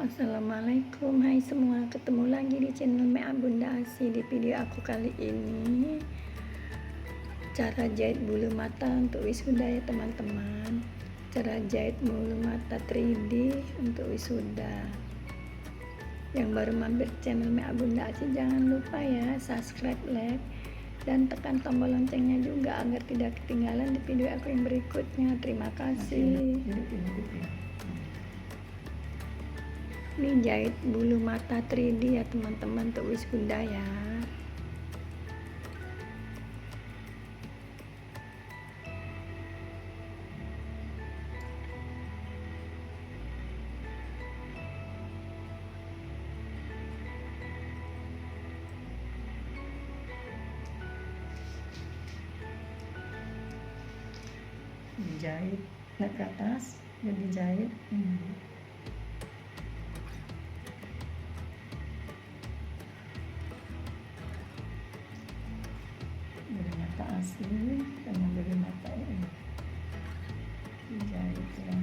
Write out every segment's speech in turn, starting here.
Assalamualaikum, hai semua, ketemu lagi di channel Mea Bunda Asi. Di video aku kali ini cara jahit bulu mata untuk wisuda ya teman-teman. Cara jahit bulu mata 3D untuk wisuda. Yang baru mampir channel Mea Bunda Asi, jangan lupa ya subscribe, like, dan tekan tombol loncengnya juga agar tidak ketinggalan di video aku yang berikutnya. Terima kasih. Ini jahit bulu mata 3D ya teman-teman untuk wisuda ya. Dijahit naik ke atas, jadi jahit dari mata asli dengan dari mata ini dijahit ya.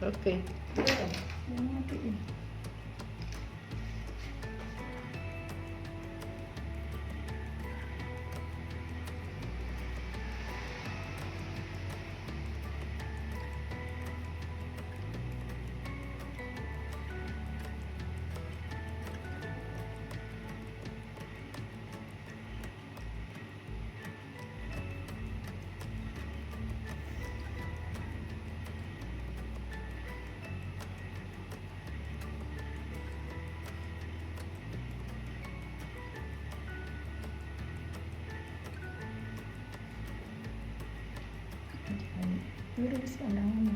Oke. Matiin. Lurus pandangannya.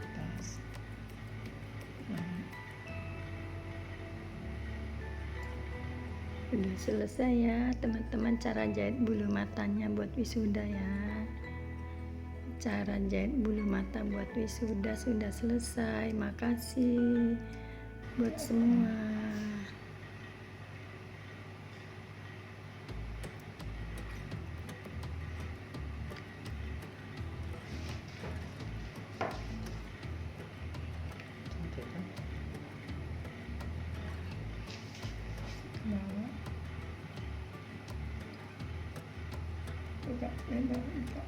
Atas. Sudah selesai ya teman-teman cara jahit bulu matanya buat wisuda ya. Cara jahit bulu mata buat wisuda sudah selesai. Makasih buat semua. Bawah. Buka, lebar, buka.